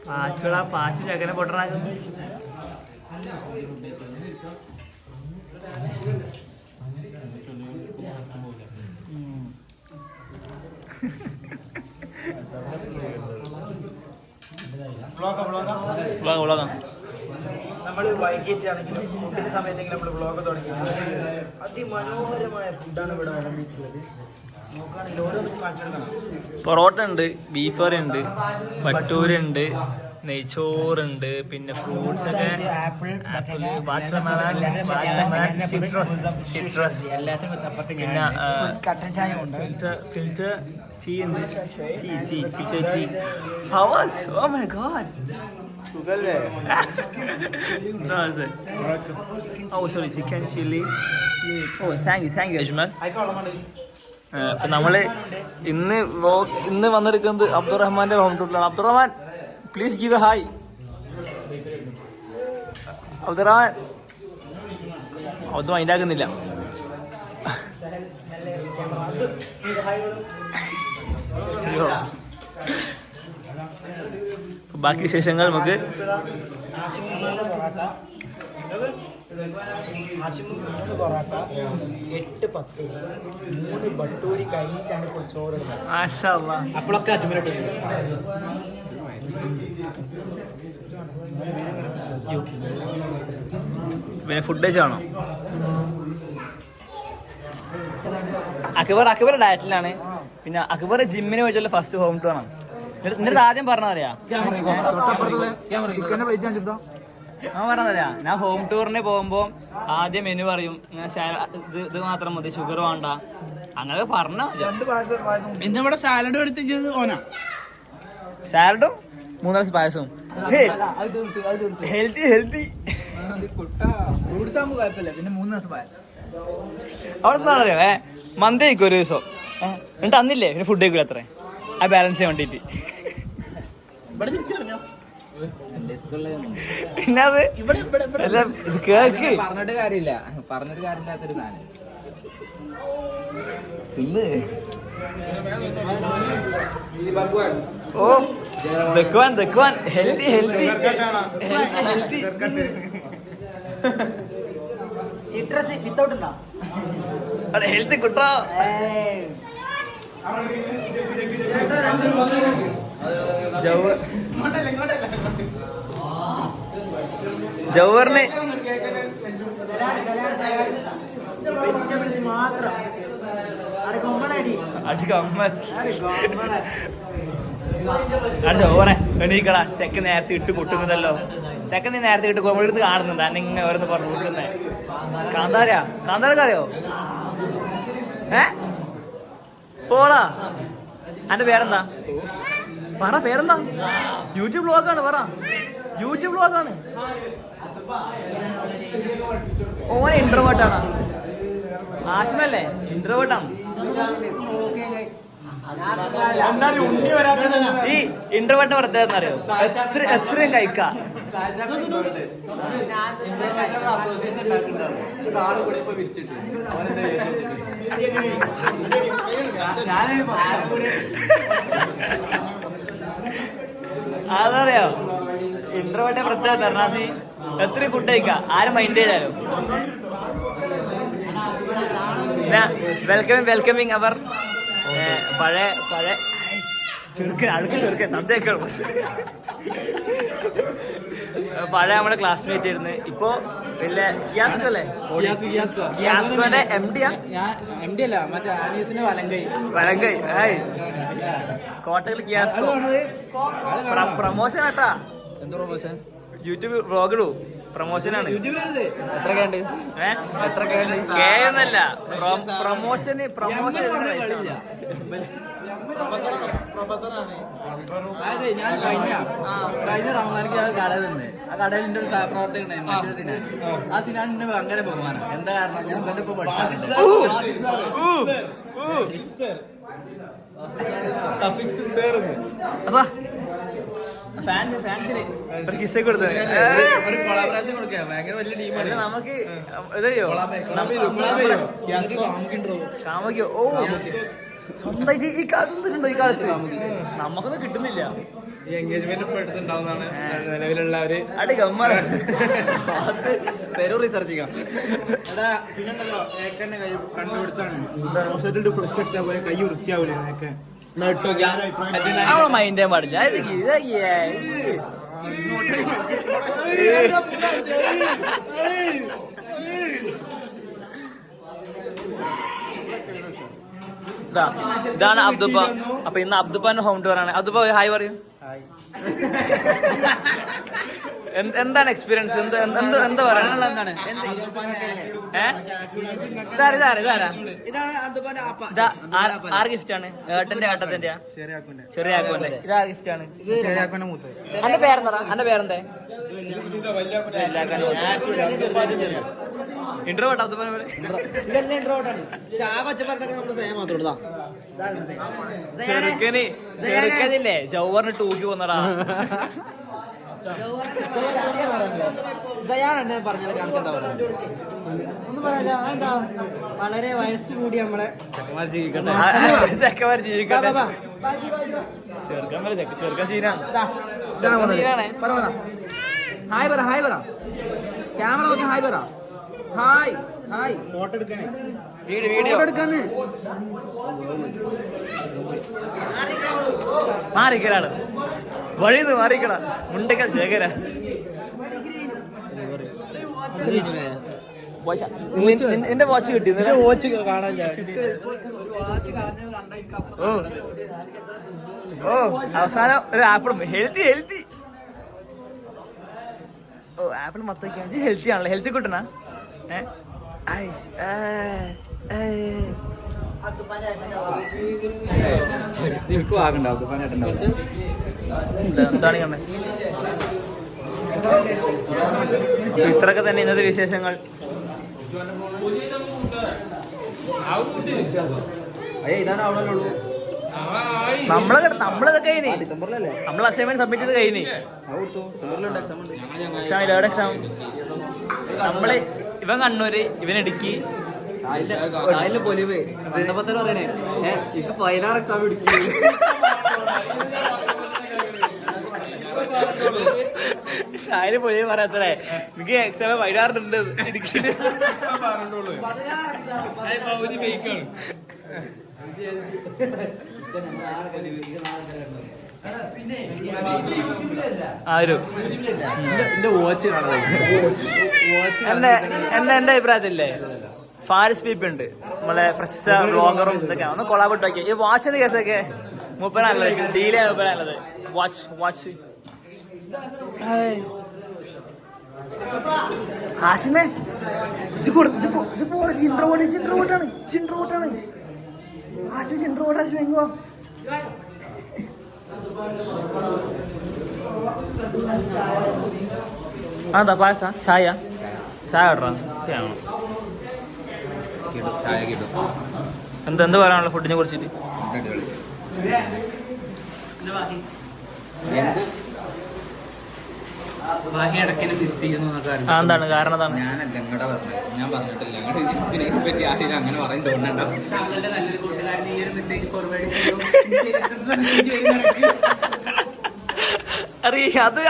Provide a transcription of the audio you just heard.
പാച്ചുള്ള പാച്ചു ചക്കനെ പൊട്ടണാക്കുന്നു. നമ്മൾ വൈകിട്ടാണെങ്കിലും ഫുഡിന്റെ സമയത്തെങ്കിലും നമ്മൾ വ്ളോഗ് തുടങ്ങി. അതിമനോഹരമായ ഫുഡാണ് ഇവിടെ വിളമ്പിയിട്ടുള്ളത്. നോക്കുകയാണെങ്കിൽ ഓരോന്നും കാണിച്ചെടുക്കണം. പൊറോട്ട ഉണ്ട്, ബീഫ് കറി ഉണ്ട്, ഭട്ടൂരുണ്ട്, നെയ്ച്ചോറുണ്ട്, പിന്നെ ഫ്രൂട്ട്സ് ഒക്കെ പിന്നെ കട്ടൻ ചായ ഉണ്ട്. ഫിൽറ്റർ ടീ ഉണ്ട്. ടീ ഹവാസ്. Oh my god. സുഖല്ലേ? Oh sorry, chicken chilli. Oh thank you Ajmal. ഇപ്പൊ നമ്മള് ഇന്ന് വന്നിരിക്കുന്നത് അബ്ദുറഹ്മാന്റെ ഹോം ടൂറിലാണ്. Abdurahman please give a hi. Abdurahman ഒന്നും മൈൻഡാക്കുന്നില്ല. ബാക്കി വിശേഷങ്ങൾ നമുക്ക് പൊറോട്ട 8-10 3 ബട്ടൂരി കഴിഞ്ഞിട്ടാണ് ഇപ്പോൾ ചോറ്. അപ്പോഴൊക്കെ അജ്മലോട്ട് പിന്നെ ഫുഡ് കഴിച്ചാണോ? അക്ബർ ഡയറ്റിലാണ്. പിന്നെ അക്ബർ ജിമ്മിന് പോയിട്ടുള്ള ഫസ്റ്റ് ഹോം ടൂർ ആണ്. എന്നിട്ട് ആദ്യം പറഞ്ഞറിയാ ഞാൻ ഹോം ടൂറിന് പോകുമ്പോ ആദ്യം മെനു പറയും, ഇങ്ങനെ ഇത് മാത്രം മതി, ഷുഗർ വേണ്ട, അങ്ങനെ പറഞ്ഞ ഇന്നിവിടെ സാലഡ് എടുത്ത് ഓനാ സാലഡും 3 ദിവസം പായസവും. ഹെൽത്തി ഫ്രൂട്ട്സ് ആകുമ്പോ കുഴപ്പമില്ല, പിന്നെ 3 ദിവസം പായസം. അവിടെ എന്താണറിയോ മന്തി കഴിക്കും ഒരു ദിവസം, എന്നിട്ട് അന്നില്ലേ പിന്നെ ഫുഡ് കഴിക്കൂല അത്രേ, ആ ബാലൻസ് ചെയ്യാൻ വേണ്ടിട്ട്. പിന്നെ അത് കേക്ക് പറഞ്ഞിട്ട് കാര്യമില്ലാത്തൊരു സാധനം. ഓ ദക്കുവാൻ ഹെൽത്തി സിട്രസ് വിത്തൗട്ട് ഉണ്ടോ? അതെ ഹെൽത്തി കുട്ടാ. ജൗഹറിന് വെജിറ്റബിൾസ് മാത്രം. ജൗഹറെ എണീക്കടാ, ചെക്ക് നേരത്തെ ഇട്ട് പൊട്ടുന്നതല്ലോ. ചെക്കൻ നീ നേരത്തെ ഇട്ട് കൊമ്പെടുത്ത് കാണുന്നുണ്ട്. അന്നിങ്ങനെ ഓരോന്ന് പറഞ്ഞു കൂട്ടുന്നേ. കാന്താരക്കറിയോ? പോടാ. അന്റെ പേരെന്താ? പറ പേരെന്താ? യൂട്യൂബ് വ്ളോഗാണ്. പറ യൂട്യൂബ് വ്ളോഗാണ്. ഓനെ ഇൻട്രോവേർട്ടാണ്. ആശ്മല്ലേ ഇൻട്രോവേർട്ടാണ്. ഈ ഇൻട്രോവേർട്ടിന്റെ പ്രത്യേകത അറിയോ? എത്രയും കഴിക്കാം. അതറിയോ ഇൻട്രോവേർട്ടിന്റെ പ്രത്യേകത തരണാസി എത്രയും ഫുഡ് കഴിക്കാം, ആരും മൈൻഡ് ചെയ്താലോ. വെൽക്കമിങ് അവർ പഴയ ചെറുക്കൻ തന്തേക്കൾ പഴയ നമ്മുടെ ക്ലാസ്മേറ്റ് ആയിരുന്നു. ഇപ്പൊ വലിയ കിയാസ്കല്ലേ, കിയാസ്കോന്റെ MD അല്ല മറ്റേ ആനീസിന്റെ വലങ്കൈ കോട്ടയിൽ കിയാസ്കോ. പ്രമോഷൻ ആട്ടാ. എന്ത് പ്രൊമോഷൻ? യൂട്യൂബ് വ്ളോഗിടൂ. പ്രൊമോഷനാണ്. എന്നല്ല പ്രൊമോഷൻ അതെ ഞാൻ കഴിഞ്ഞ റമദാനിക്ക് ആ കട നിന്ന് ആ കടയിൽ എന്റെ ഒരു സഹപ്രവർത്തകൻ ഉണ്ടായിരുന്നു, സിനാൻ. ആ സിനാനിന്റെ അങ്ങനെ ബഹുമാനം. എന്താ കാരണം? ഞാൻ എന്റെ ഇപ്പൊ ഫാൻസിന് ഒരു കിസ്സൊക്കെ കൊടുത്തത് ഒരു കൊളാബറേഷൻ കൊടുക്കുക ഭയങ്കര വലിയ ടീമാണ് നമുക്ക് ഇതയോ കാമയ്ക്കോ ഓ സ്വന്തമായിട്ട് ഈ കാലത്തുണ്ടോ ഈ കാലത്ത് നമുക്കൊന്നും കിട്ടുന്നില്ല. ഈ എൻഗേജ്മെന്റ് ഇപ്പൊ എടുത്തിട്ടുണ്ടാവുന്നതാണ് നിലവിലുള്ളവര് അടി ഗമ്മ പേരും റിസർച്ച് ചെയ്യാം. എടാ പിന്നെണ്ടല്ലോ ഏക്കന്നെ കൈ കണ്ടുപിടുത്താണ് ഹോസ്പിറ്റലിൽ ഫ്ലഷ് അടിച്ചാൽ പോലെ കൈ വൃത്തിയാവൂലേ ഏക്കെ അവളെ മൈൻഡേ പാടില്ല. ഇതാണ് അബ്ദുപ്പ. അപ്പൊ ഇന്ന് അബ്ദുപ്പാന്റെ ഹോം ടൂർ ആണ്. അബ്ദുപ്പ ഹായ് പറയൂ. എന്താണ് എക്സ്പീരിയൻസ്? എന്താ പറയാനുള്ള എന്താണ്? ആറ് ഗിഫ്റ്റ് ആണ്? ഏട്ടന്റെ ഏട്ടത്തിന്റെ ചെറിയ ആക്കുന്റെ. ഇതാ ഗിഫ്റ്റ് ആണ്. എന്റെ പേരെന്താ? എന്റെ പേരെന്താ? ഇൻട്രോവേർട്ട് അബ്ദുപ്പാനെ പോലെ ചെറുക്കനില്ലേ ജൗവറിന് ടൂക്കി പോന്നടാ. വളരെ വയസ്സ് കൂടി നമ്മളെ ചെക്കന്മാർ ജീവിക്കട്ടെ. ചെറുക്കൻ സീനാണ്. ഹായ് പറ ഹായ് പറ ക്യാമറ നോക്കി ഹായ് പറ ഹായ് ഹായ് ഫോട്ടോ എടുക്കണേ വീഡിയോ എടുക്കാന്ന് മാറിക്കലാണ് വഴിന്ന് മാറിക്കട മുണ്ടക്കൽ ശേഖര എന്റെ വാച്ച് കിട്ടി. വാച്ച് കാണാൻ ഓ അവസാനം ഒരു ആപ്പിളും ഹെൽത്തി ഓ ആപ്പിൾ മൊത്തം ഹെൽത്തി ആണല്ലോ. ഹെൽത്തി കിട്ടണ എന്താണ് കമ്മ. ഇത്രയൊക്കെ തന്നെ ഇന്നത്തെ വിശേഷങ്ങൾ. നമ്മളതൊക്കെ കഴിഞ്ഞ് ഡിസംബറിലല്ലേ നമ്മൾ അസൈൻമെന്റ് സബ്മിറ്റ് ചെയ്ത് കഴിഞ്ഞ് എക്സാം ഏഴ് എക്സാം. നമ്മള് ഇവൻ കണ്ണൂര്, ഇവൻ ഇടുക്കി. പൊലിവ് ബന്ധപ്പത്തന്നെ പറയണേ ഇത് 16 എക്സാം ഇടുക്കി. ഷായന് പോയി പറയാത്തേ എനിക്ക് എക്സാം 16 ഉണ്ട് ഇടുക്കിയില്. ആരും എന്റെ അഭിപ്രായത്തില്ലേ ഫാരിസ് പീപ്പ് ഉണ്ട് നമ്മളെ പ്രശസ്ത വ്ളോഗറും ഇതൊക്കെ ഒന്ന് കൊളാബിട്ട് നോക്കിയ ഈ വാച്ചിന്റെ കേസൊക്കെ മൂപ്പരാണല്ലത്. ഡീലേ മൂപ്പരാണല്ലത്. വാച്ച് ഹാഷിമേ ചിൻട്രോട്ടാണ് ഹാഷിമ ചിൻട്രോട്ട്. ഹാഷിമ എങ്ങോ അതാ പായസ ചായ ഇടറാ എന്ത് പറയാനുള്ള ഫുഡിനെ കുറിച്ചിട്ട്? എന്താണ് കാരണം? എന്താണ് ഞാനല്ല ഇങ്ങടെ പറഞ്ഞത്, ഞാൻ പറഞ്ഞിട്ടില്ല ഇതിനെ പറ്റി ആദ്യം അങ്ങനെ പറയും തോന്നണ്ടാവും. അറിയ അത്